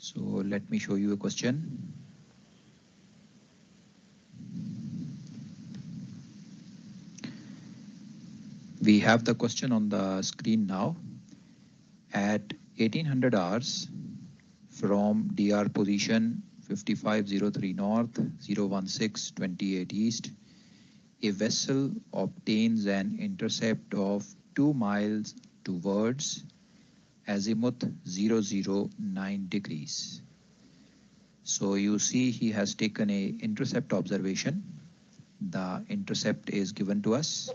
So let me show you a question. We have the question on the screen now. At 1800 hours from DR position 5503 north, 01628 east, a vessel obtains an intercept of 2 miles towards azimuth 009 degrees. So you see he has taken a intercept observation. The intercept is given to us,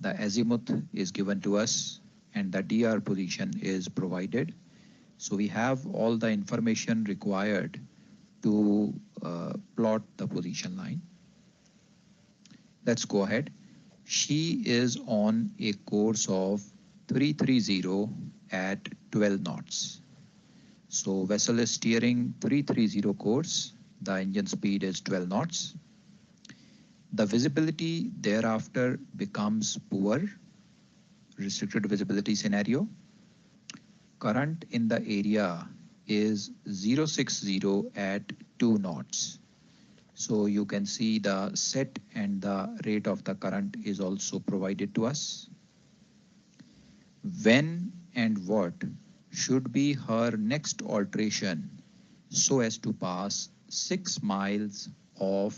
the azimuth is given to us, and the DR position is provided. So we have all the information required to plot the position line. Let's go ahead. She is on a course of 330 at 12 knots. So vessel is steering 330 course. The engine speed is 12 knots. The visibility thereafter becomes poor, restricted visibility scenario. Current in the area is 060 at 2 knots. So you can see the set and the rate of the current is also provided to us. When and what should be her next alteration so as to pass 6 miles of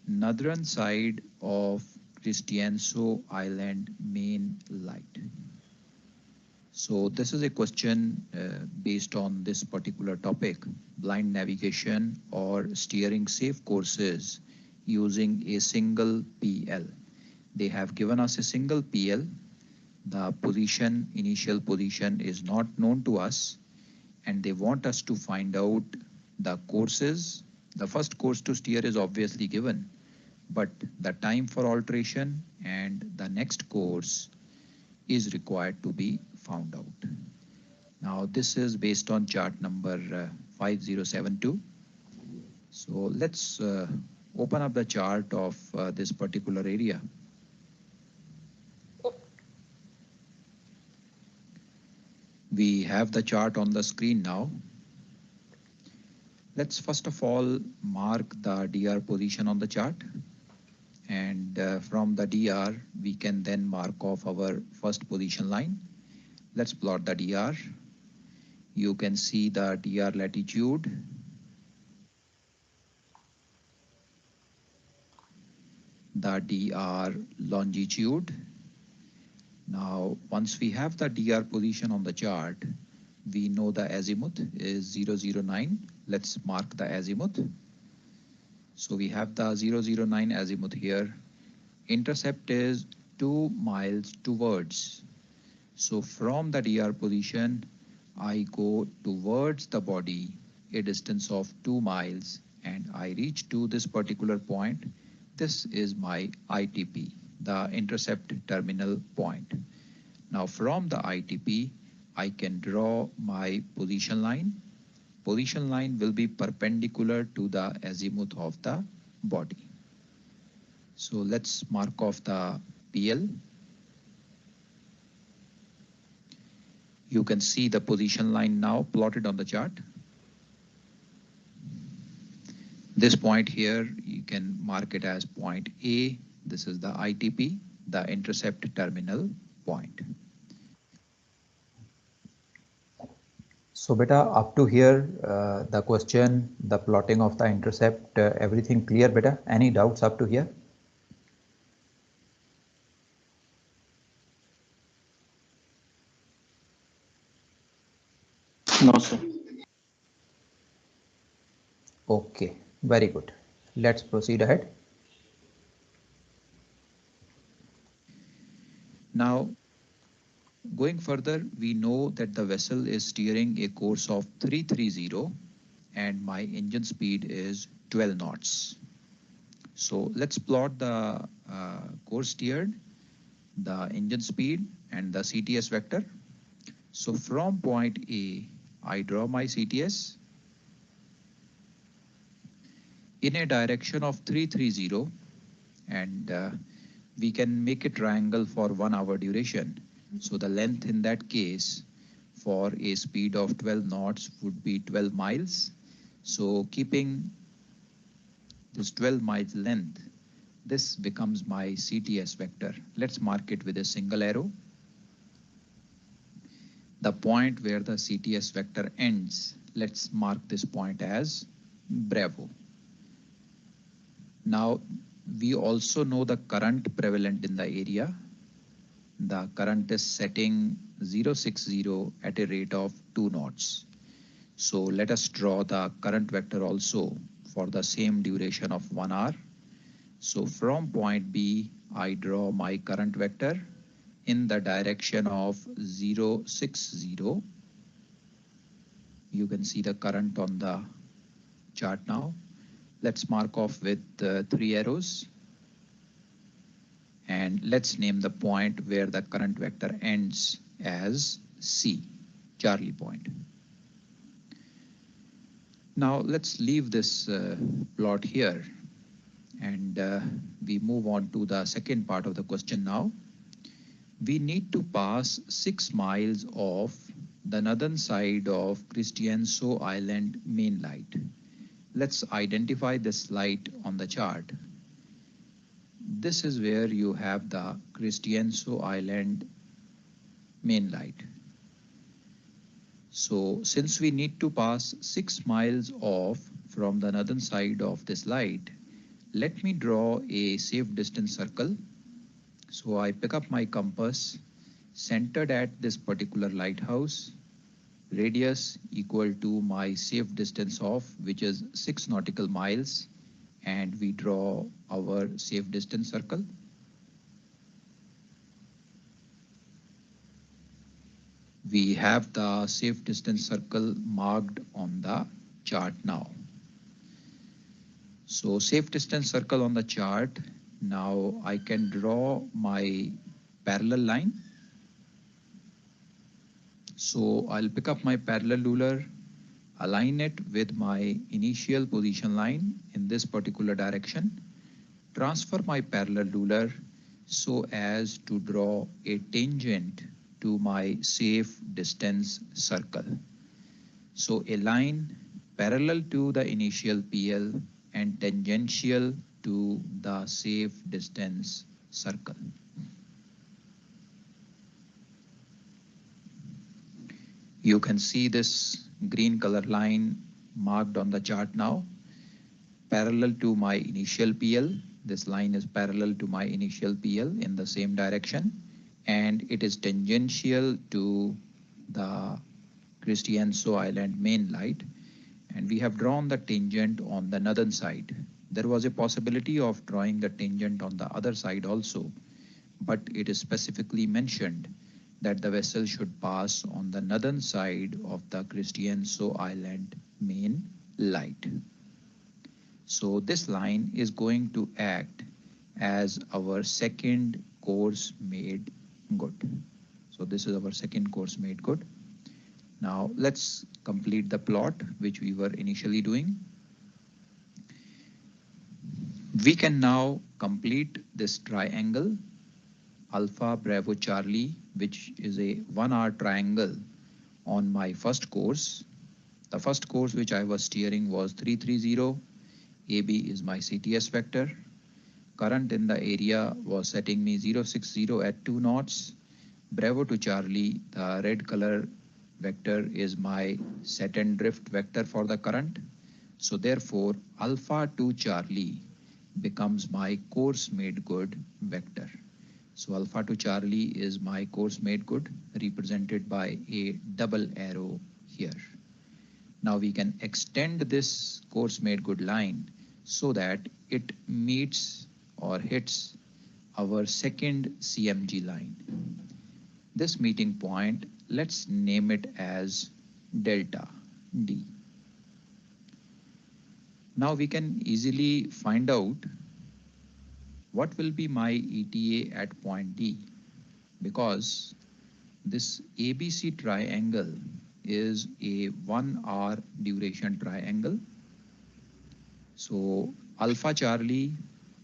northern side of Christianso Island main light? So this is a question based on this particular topic, blind navigation or steering safe courses using a single PL. They have given us a single PL. The position, initial position is not known to us, and they want us to find out the courses. The first course to steer is obviously given, but the time for alteration and the next course is required to be found out. Now this is based on chart number 5072. So let's open up the chart of this particular area. We have the chart on the screen now. Let's first of all mark the DR position on the chart. And from the DR, we can then mark off our first position line. Let's plot the DR. You can see the DR latitude. The DR longitude. Now, once we have the DR position on the chart, we know the azimuth is 009. Let's mark the azimuth. So we have the 009 azimuth here. Intercept is 2 miles towards. So from the DR position, I go towards the body a distance of 2 miles, and I reach to this particular point. This is my ITP, the intercept terminal point. Now from the ITP, I can draw my position line. Position line will be perpendicular to the azimuth of the body. So let's mark off the PL. You can see the position line now plotted on the chart. This point here, you can mark it as point A. This is the ITP, the intercept terminal point. So beta, up to here, the question, the plotting of the intercept, everything clear beta? Any doubts up to here? No, sir. Okay, very good. Let's proceed ahead. Now, going further, we know that the vessel is steering a course of 330 and my engine speed is 12 knots. So let's plot the course steered, the engine speed and the CTS vector. So from point A, I draw my CTS in a direction of 330, and we can make a triangle for 1 hour duration. So the length in that case for a speed of 12 knots would be 12 miles. So keeping this 12 miles length, this becomes my CTS vector. Let's mark it with a single arrow. The point where the CTS vector ends, let's mark this point as Bravo. Now, we also know the current prevalent in the area. The current is setting 060 at a rate of 2 knots. So let us draw the current vector also for the same duration of 1 hour. So from point B, I draw my current vector in the direction of 060. You can see the current on the chart now. Let's mark off with 3 arrows. And let's name the point where the current vector ends as C, Charlie point. Now let's leave this plot here and we move on to the second part of the question now. We need to pass 6 miles of the northern side of Christianso Island main light. Let's identify this light on the chart. This is where you have the Christianso Island main light. So since we need to pass 6 miles off from the northern side of this light, let me draw a safe distance circle. So I pick up my compass centered at this particular lighthouse, radius equal to my safe distance of which is 6 nautical miles, and we draw our safe distance circle. We have the safe distance circle marked on the chart now. So safe distance circle on the chart. Now I can draw my parallel line. So I'll pick up my parallel ruler, align it with my initial position line in this particular direction, transfer my parallel ruler so as to draw a tangent to my safe distance circle. So a line parallel to the initial PL and tangential to the safe distance circle. You can see this green color line marked on the chart now, parallel to my initial PL. This line is parallel to my initial PL in the same direction, and it is tangential to the Christianso Island main light, and we have drawn the tangent on the northern side. There was a possibility of drawing the tangent on the other side also, but it is specifically mentioned that the vessel should pass on the northern side of the Christianso Island main light. So this line is going to act as our second course made good. So this is our second course made good. Now let's complete the plot which we were initially doing. We can now complete this triangle Alpha Bravo Charlie, which is a 1 hour triangle on my first course. The first course which I was steering was 330. AB is my CTS vector. Current in the area was setting me 060 at 2 knots. Bravo to Charlie, the red color vector is my set and drift vector for the current. So therefore, Alpha to Charlie becomes my course made good vector. So Alpha to Charlie is my course made good, represented by a double arrow here. Now we can extend this course made good line so that it meets or hits our second CMG line. This meeting point, let's name it as delta D. Now we can easily find out what will be my ETA at point D, because this ABC triangle is a 1 hour duration triangle. So Alpha Charlie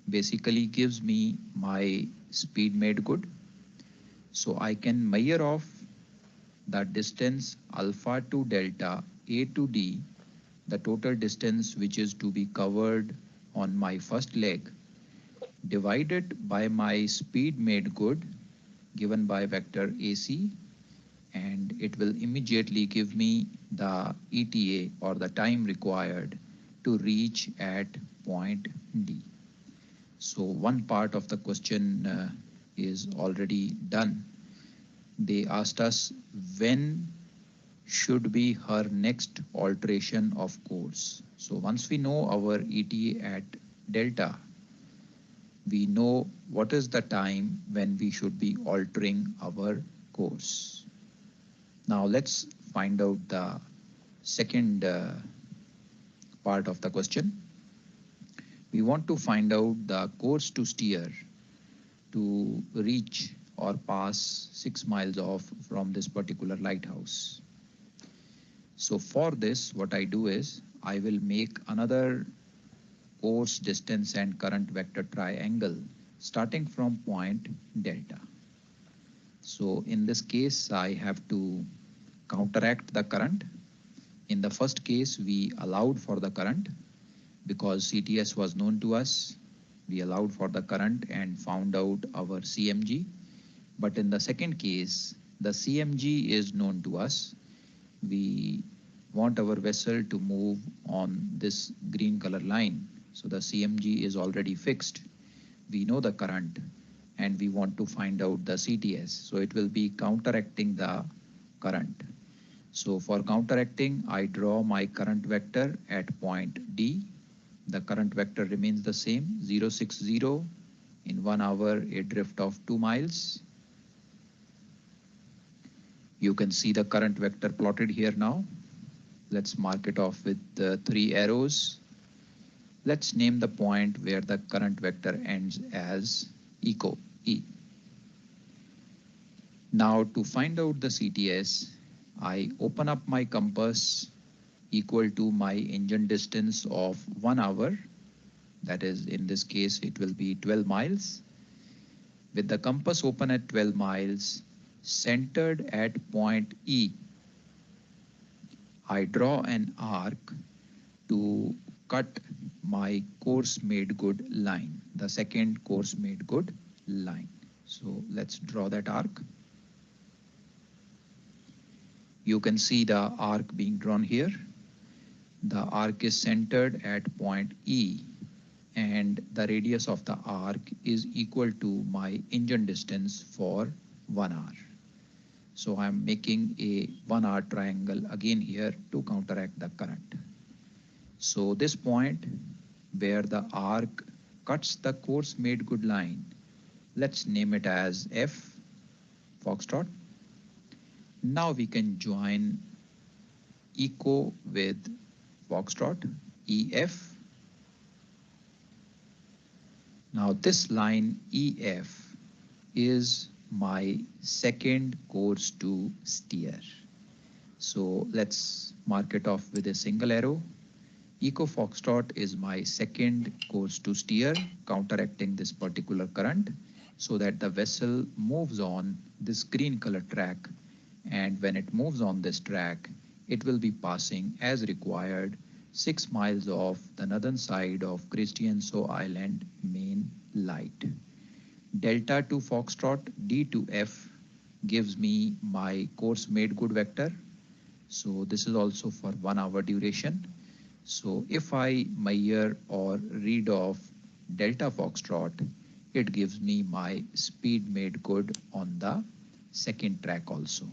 basically gives me my speed made good. So I can measure off the distance alpha to delta A to D, the total distance which is to be covered on my first leg, divided by my speed made good given by vector AC, and it will immediately give me the ETA or the time required to reach at point D. So one part of the question is already done. They asked us when should be her next alteration of course. So once we know our ETA at delta, we know what is the time when we should be altering our course. Now let's find out the second part of the question. We want to find out the course to steer to reach or pass 6 miles off from this particular lighthouse. So for this, what I do is I will make another course, distance and current vector triangle starting from point delta. So in this case, I have to counteract the current. In the first case, we allowed for the current because CTS was known to us. We allowed for the current and found out our CMG. But in the second case, the CMG is known to us. We want our vessel to move on this green color line. So the CMG is already fixed. We know the current and we want to find out the CTS. So it will be counteracting the current. So for counteracting, I draw my current vector at point D. The current vector remains the same, 060. In 1 hour, a drift of 2 miles. You can see the current vector plotted here now. Let's mark it off with 3 arrows. Let's name the point where the current vector ends as eco, E. Now to find out the CTS, I open up my compass equal to my engine distance of 1 hour. That is, in this case, it will be 12 miles. With the compass open at 12 miles, centered at point E, I draw an arc to cut my course made good line, the second course made good line. So let's draw that arc. You can see the arc being drawn here. The arc is centered at point E and the radius of the arc is equal to my engine distance for 1 hour. So I'm making a 1 hour triangle again here to counteract the current. So this point where the arc cuts the course made good line, let's name it as F, Foxtrot. Now we can join eco with Foxtrot, EF. Now this line EF is my second course to steer. So let's mark it off with a single arrow. Eco Foxtrot is my second course to steer, counteracting this particular current so that the vessel moves on this green color track. And when it moves on this track, it will be passing as required 6 miles off the northern side of Christianso Island main light. Delta to Foxtrot, D to F gives me my course made good vector. So this is also for 1 hour duration. So if I measure or read off delta Foxtrot, it gives me my speed made good on the second track also.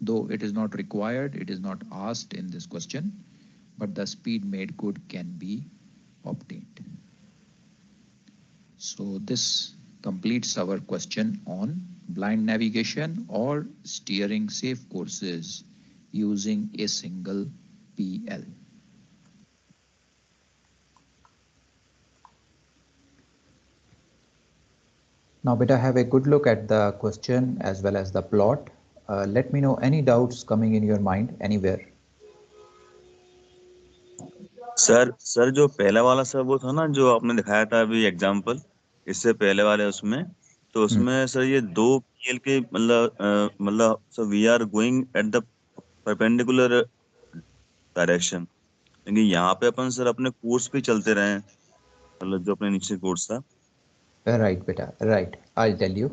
Though it is not required, it is not asked in this question, but the speed made good can be obtained. So this completes our question on blind navigation or steering safe courses using a single PL. Now beta, have a good look at the question as well as the plot. Let me know any doubts coming in your mind anywhere. Sir जो पहला वाला sir वो था ना जो आपने दिखाया था अभी एग्जांपल इससे पहले वाले उसमें तो उसमें सर ये दो पीएल के मतलब sir we are going at the perpendicular direction, लेकिन यहाँ पे अपन सर अपने कोर्स पे चलते रहे, मतलब जो अपने नीचे कोर्स था। राइट बेटा, राइट, आई टेल यू।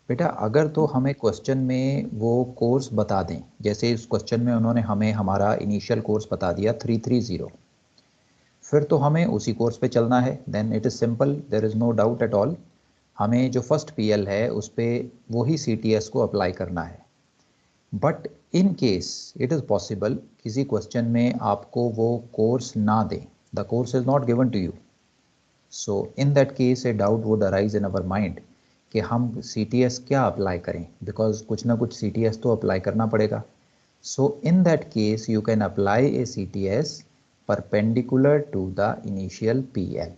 बेटा अगर तो हमें क्वेश्चन में वो कोर्स बता दें, जैसे इस क्वेश्चन में उन्होंने हमें हमारा इनिशियल कोर्स बता दिया 330, फिर तो हमें उसी कोर्स पे चलना है। Then it is simple, there is no doubt at all. हमें जो फर्स्ट पीएल है उस पर वही सीटीएस को अप्लाई करना है। But in case it is possible किसी क्वेश्चन में आपको वो कोर्स ना दें, the course is not given to you, so in that case a doubt would arise in our mind कि हम सीटीएस क्या अप्लाई करें, बिकॉज कुछ ना कुछ सीटीएस तो अप्लाई करना पड़ेगा। So in that case you can apply a CTS perpendicular to the initial PL.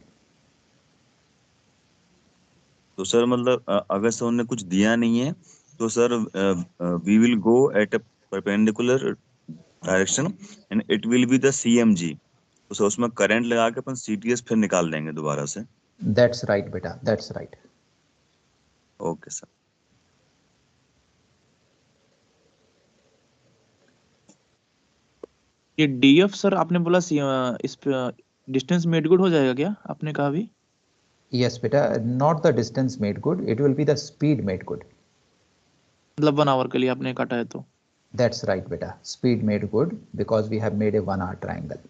तो सर मतलब अगर सर उन्होंने कुछ दिया नहीं है तो sir we will go at a perpendicular direction and it will be the CMG. तो सर उसमें करंट लगा के अपन सीटीएस फिर निकाल लेंगे दोबारा से। That's right beta, that's right. Okay sir. ये डीएफ सर आपने बोला इस पे डिस्टेंस मेड गुड हो जाएगा क्या, आपने कहा अभी? Yes beta, not the distance made good, it will be the speed made good. मतलब 1 आवर के लिए आपने काटा है तो? That's right beta, speed made good because we have made a 1 hour triangle.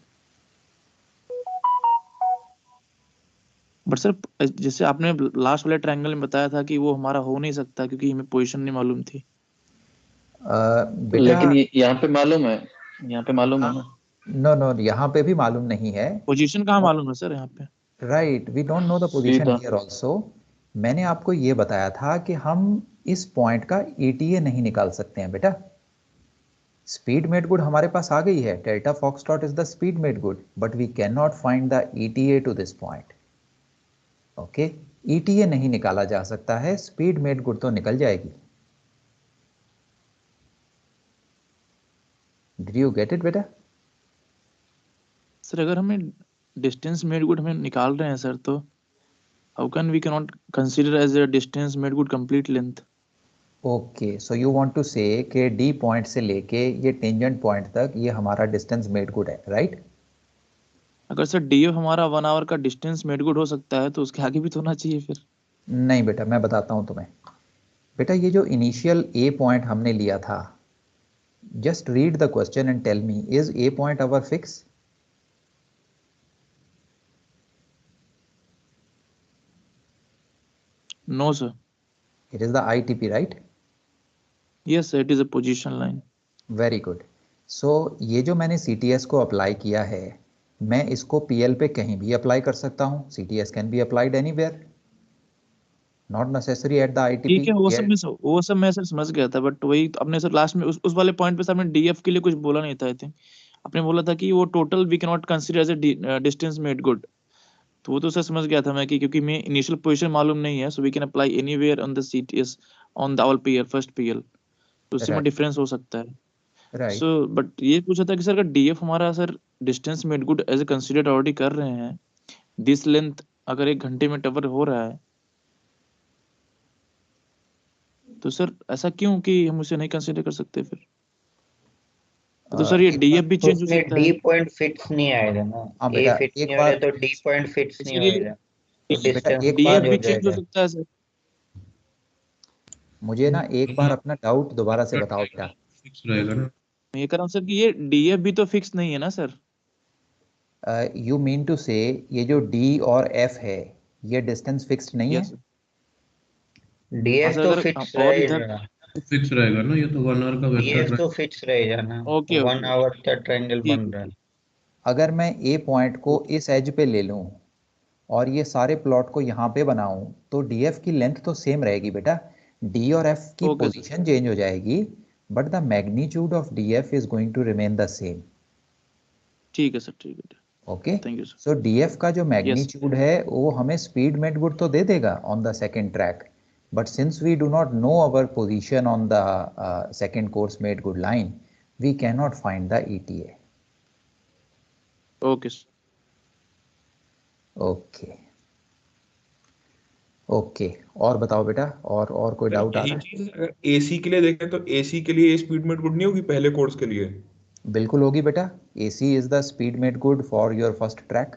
But sir जैसे आपने लास्ट वाले ट्रायंगल में बताया था कि वो हमारा हो नहीं सकता क्योंकि हमें पोजीशन नहीं मालूम थी। बेटा लेकिन यहाँ पे मालूम है, यहाँ पे मालूम है ना। नो नो, यहाँ पे भी मालूम नहीं है। पोजीशन कहाँ मालूम है सर यहाँ पे? Right, we don't know the position सीधा हियर आल्सो। मैंने आपको ये बताया था कि हम इस पॉइंट का ETA नहीं निकाल सकते हैं बेटा। स्पीड मेड गुड हमारे पास आ गई है, delta foxtrot is the speed made good, but we can not find the ETA to this point. Okay, ETA नहीं निकाला जा सकता है, स्पीड मेड गुड तो निकल जाएगी। डिड यू गेट इट बेटा? सर अगर हमें डिस्टेंस मेड गुड हमें निकाल रहे हैं सर, तो how can we can not consider as a distance made good complete length? Okay, so you want to say कि D पॉइंट से लेके ये टेंजेंट पॉइंट तक ये हमारा डिस्टेंस मेड गुड है, राइट? अगर सर डीएफ हमारा 1 आवर का डिस्टेंस मेड गुड हो सकता है तो उसके आगे भी तो होना चाहिए फिर। नहीं बेटा, मैं बताता हूं तुम्हें। बेटा ये जो इनिशियल A पॉइंट हमने लिया था, just read the question and tell me, is A point our fix? No sir. It is the ITP, right? Yes sir, it is a position line. Very good. So ये जो मैंने CTS को apply किया है, मैं इसको PL पे कहीं भी अप्लाई कर सकता हूँ। CTS can be applied anywhere, not necessary at the ITP. ठीक है, वो सब मैं सर समझ गया था, बट वही तो आपने सर लास्ट में उस वाले पॉइंट पे सर आपने डीएफ के लिए कुछ बोला नहीं था। आई थिंक आपने बोला था कि वो total we can not consider as a distance made good. तो वो तो सर समझ गया था मैं कि क्योंकि मैं इनिशियल पोजीशन मालूम नहीं है, so we can apply anywhere on the CTS on the all PL first PL, तो उसी में Right, डिफरेंस हो सकता है। right. सो बट ये पूछा था कि सर अगर डीएफ हमारा sir distance made good as a considered already कर रहे हैं, दिस लेंथ अगर 1 घंटे में कवर हो रहा है, तो सर ऐसा क्यों कि हम उसे नहीं कंसीडर कर सकते फिर? तो सर ये डीएफ भी तो चेंज हो उसमें सकता डी है। पॉइंट फिक्स नहीं आएगा ना। हाँ ए बेटा, फिक्स एक नहीं हो रहा बार तो डी पॉइंट फिक्स नहीं सर ये होएगा, तो बेटा डिस्टेंस एक डीएफ बार चेंज हो भी चेंज हो जाएगा। सकता है सर। मुझे ना एक बार अपना डाउट दोबारा से बताओ बेटा। फिक्स रहेगा ना। मैं ये कर रहा हूँ सर कि ये डीएफ भी तो फिक्स नहीं है ना सर। यू मीन टू से ये जो D और F है, ये डिस्टेंस फिक्स्ड नहीं है? Yes sir. हाँ डीएफ सर, तो अगर फिक्स और इधर रहेगा, तो फिक्स रहेगा ना, ये तो 1 आवर का वेक्टर डीएफ तो फिक्स रहेगा ना। ओके 1 ओके ओके, आवर का ट्रायंगल ठीक बन है रहा है। ठीक अगर मैं A पॉइंट को ओके इस एज पे ले लूं और ये सारे प्लॉट को यहाँ पे बनाऊं, तो DF की लेंथ तो सेम रहेगी बेटा। D और F की ओके सर। पोजीशन चेंज हो जाएगी, but the magnitude of DF is going to remain the same. ठीक है सर, ठीक है, okay, thank you sir. So DF का जो यस मैग्नीट्यूड है वो हमें स्पीड मेड गुड तो दे देगा on the second track, but since we do not know our position on the second course made good line, we can not find the ETA. Okay sir. Okay, okay, और बताओ बेटा, और कोई sir doubt आ यही रहा है? चीज अगर एसी के लिए देखें तो एसी के लिए स्पीड मेट गुड नहीं होगी पहले कोर्स के लिए? बिल्कुल होगी बेटा। AC is the speed made good for your first track.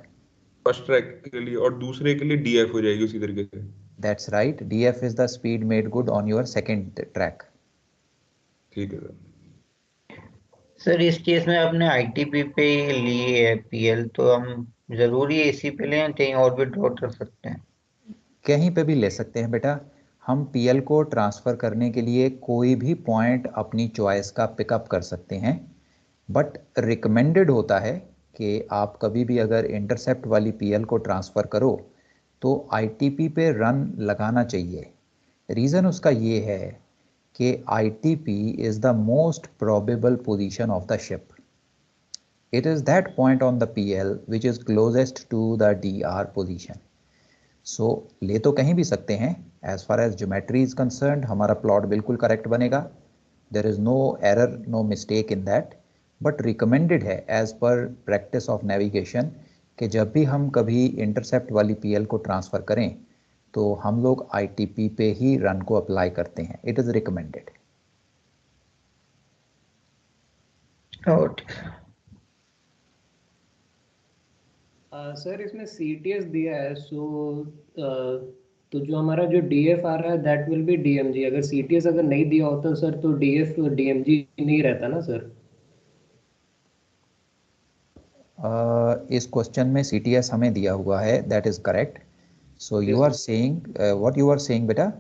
First track के लिए, और दूसरे के लिए डीएफ हो जाएगी उसी तरीके से। That's right, DF is the speed made good on your second track. ठीक है सर। सर इस केस में आपने आईटीपी पे ही ली है पीएल, तो हम जरूरी एसी पे लें, कहीं और भी ड्रॉ कर सकते हैं? कहीं पे भी ले सकते हैं बेटा। हम PL को ट्रांसफ़र करने के लिए कोई भी पॉइंट अपनी चॉइस का पिकअप कर सकते हैं, बट रिकमेंडेड होता है कि आप कभी भी अगर इंटरसेप्ट वाली PL को ट्रांसफ़र करो तो ITP पे रन लगाना चाहिए। रीज़न उसका ये है कि ITP is the most probable position of the ship. It is that point on the PL which is closest to the DR position. So ले तो कहीं भी सकते हैं, as far as geometry is concerned हमारा प्लॉट बिल्कुल correct बनेगा, there is no error, no mistake in that, but recommended है as per practice of navigation कि जब भी हम कभी इंटरसेप्ट वाली PL को ट्रांसफ़र करें तो हम लोग ITP पे ही रन को अप्लाई करते हैं। It is recommended. सर इसमें CTS दिया है, तो जो हमारा जो DF आ रहा है दैट विल बी DMG। अगर CTS अगर नहीं दिया होता सर तो DF DMG नहीं रहता ना सर? इस क्वेश्चन में CTS हमें दिया हुआ है, that is correct. So you are saying what you are saying बेटा?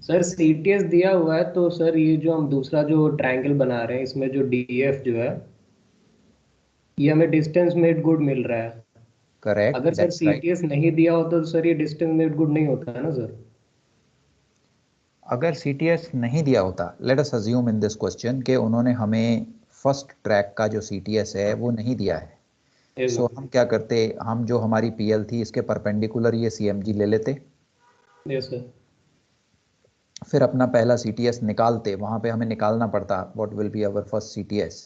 सर CTS दिया हुआ है तो सर ये जो हम दूसरा जो ट्रायंगल बना रहे हैं इसमें जो DF जो है ये हमें डिस्टेंस मेड गुड मिल रहा है। करेक्ट, अगर सर दैट्स राइट। CTS नहीं दिया होता तो सर ये डिस्टेंस मेड गुड नहीं होता है ना सर? अगर CTS नहीं दिया होता, let us assume in this question कि उन्होंने हमें फर्स्ट ट्रैक का जो CTS है वो नहीं दिया है, Yes, सो हम क्या करते, हम जो हमारी PL थी इसके परपेंडिकुलर ये CMG ले लेते, yes sir. फिर अपना पहला CTS निकालते, वहाँ पे हमें निकालना पड़ता what will be our first CTS।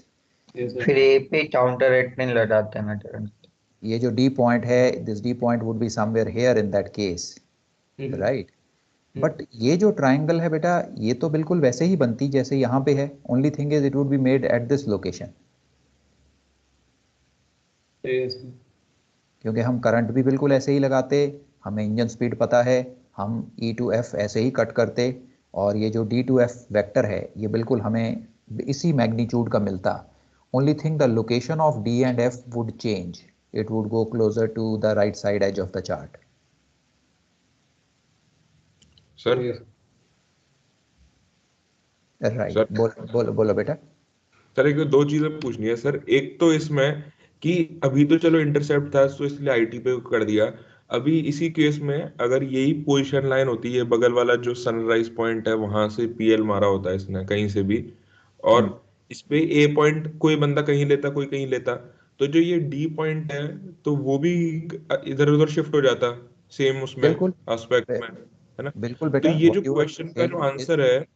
Yes sir. फिर ए पे काउंटर रेटनिंग लगाते हैं ना टर्न। ये जो D पॉइंट है, this D point would be somewhere here in that case, right? But ये जो ट्राइंगल है बेटा ये तो बिल्कुल वैसे ही बनती जैसे यहाँ पे है, only thing is it would be made at this location, Yes sir. क्योंकि हम करंट भी बिल्कुल ऐसे ही लगाते, हमें इंजन स्पीड पता है, हम E to F ऐसे ही कट करते, और ये जो D to F वेक्टर है ये बिल्कुल हमें इसी मैग्नीट्यूड का मिलता। Only thing the location of D and F would change, it would go closer to the right side edge of the chart. Sir Yes. Right, sir बोलो बोलो बेटा। सर एक तो दो चीजें पूछनी है सर। एक तो इसमें कि अभी तो चलो इंटरसेप्ट था तो इसलिए आईटी पे कर दिया, अभी इसी केस में अगर यही पोजीशन लाइन होती है, बगल वाला जो सनराइज पॉइंट है वहां से पीएल मारा होता है इसने कहीं से भी, और इस पे ए पॉइंट कोई बंदा कहीं लेता कोई कहीं लेता, तो जो ये डी पॉइंट है तो वो भी इधर उधर शिफ्ट हो जाता सेम उसमें बिल्कुल एस्पेक्ट में, है ना? बिल्कुल तो बेटा, ये जो व्हाट यू आर क्वेश्चन का जो सेइंग इज आंसर है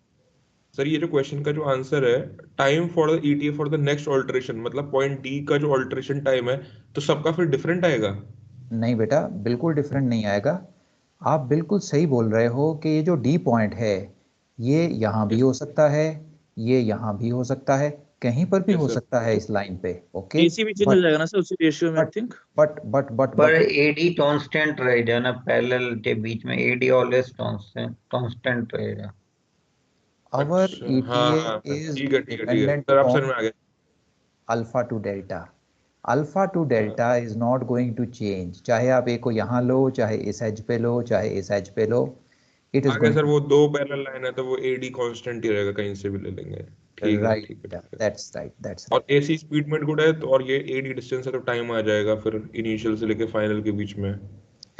सर, ये जो क्वेश्चन का जो आंसर है, time for the ETA for the next alteration, मतलब पॉइंट डी का जो ऑल्टरेशन टाइम है तो सबका फिर डिफरेंट आएगा? नहीं बेटा, बिल्कुल डिफरेंट नहीं आएगा। आप बिल्कुल सही बोल रहे हो कि ये जो डी पॉइंट है ये यहाँ भी यस हो सकता है, ये यहाँ भी हो सकता है, कहीं पर भी यस हो सर। सकता है इस लाइन पे, ओके? AC भी चेंज हो बट जाएगा ना सर उसी रेशियो में I but think. But but but पर बट एडी कांस्टेंट रहेगा ना, पैरेलल के बीच में एडी ऑलवेज कांस्टेंट रहेगा। आवर अच्छा ETA हाँ, इज ठीक है ठीक है ठीक है डिपेंडेंट सर, आप समझ ऑन में आ गए। Alpha to delta. Alpha to हाँ delta is not going to change, चाहे आप ए को यहाँ लो, चाहे इस एज पे लो, चाहे इस एज पे लो, इट इज आगे गोइंग सर, टू, वो दो पैरेलल लाइन है तो वो एडी कांस्टेंट ही रहेगा, कहीं से भी ले लेंगे। ठीक है राइट ठीक है बेटा, ठीक है। दैट्स राइट, दैट्स और राइट। एसी स्पीड में गुड है तो, और ये एडी डिस्टेंस है तो टाइम आ जाएगा फिर इनिशियल से लेके फाइनल के बीच में।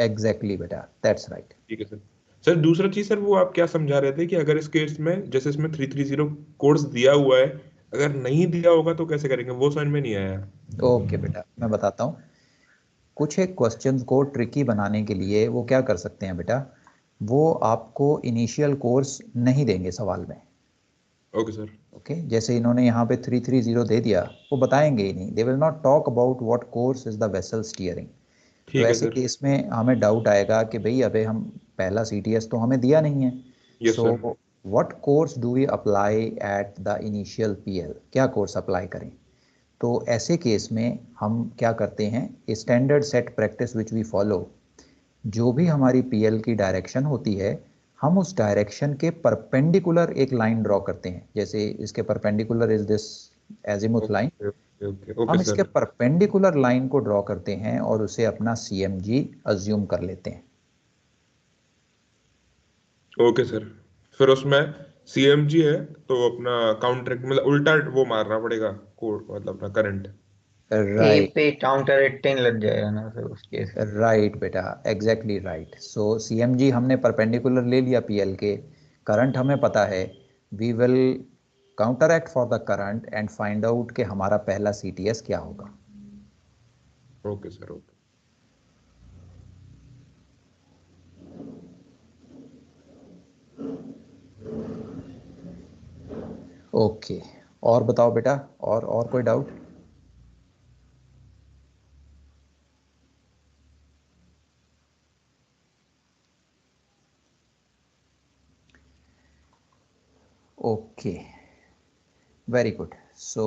एग्जैक्टली बेटा, दैट्स राइट। ठीक है सर। सर दूसरा चीज सर, वो आप क्या समझा रहे थे कि अगर इस केस में जैसे इसमें 330 कोर्स दिया हुआ है, अगर नहीं दिया होगा तो कैसे करेंगे, वो समझ में नहीं आया। ओके बेटा, मैं बताता हूँ। कुछ एक क्वेश्चंस को ट्रिकी बनाने के लिए वो क्या कर सकते हैं बेटा, वो आपको इनिशियल कोर्स नहीं देंगे सवाल में, ओके सर। ओके? जैसे इन्होंने यहाँ पे 330 दे दिया, वो बताएंगे ही नहीं, they will not talk about what course is the vessel steering. तो ठीक है ऐसे सर। केस में हमें डाउट आएगा कि भाई अबे हम पहला CTS तो हमें दिया नहीं है, yes so sir. What course do we apply at the initial PL, क्या कोर्स अप्लाई करें? तो ऐसे केस में हम क्या करते हैं, standard set practice which we follow, जो भी हमारी PL की डायरेक्शन होती है हम उस डायरेक्शन के परपेंडिकुलर एक लाइन ड्रॉ करते हैं। जैसे इसके perpendicular is this azimuth line, okay okay okay हम इसके सर। परपेंडिकुलर लाइन को ड्रॉ करते हैं और उसे अपना CMG अज्यूम कर लेते हैं। Okay sir. फिर उसमें CMG है तो अपना काउंटर मतलब उल्टा वो मारना पड़ेगा कोड, मतलब अपना करंट। ए राइट पे काउंटर एक्टिंग लग जाएगा ना सर उस केस में। राइट बेटा, एग्जैक्टली राइट। सो CMG हमने परपेंडिकुलर ले लिया PL के, करंट हमें पता है, we will counteract for the current and find out कि हमारा पहला CTS क्या होगा। Okay sir okay. ओके और बताओ बेटा, और कोई doubt? Okay, very good. So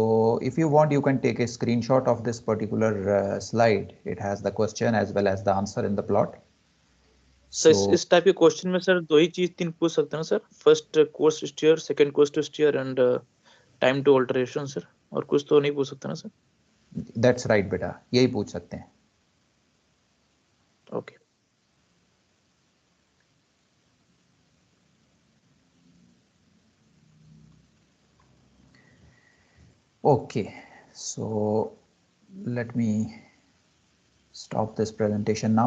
if you want, you can take a screenshot of this particular slide. It has the question as well as the answer in the plot. Sir So इस type के question में sir 2 ही चीज 3 पूछ सकते हैं sir, first course steer, second course to steer and time to alteration sir, और कुछ तो नहीं पूछ सकते ना सर? that's right बेटा, यही पूछ सकते हैं। Okay Okay, so let me stop this presentation now.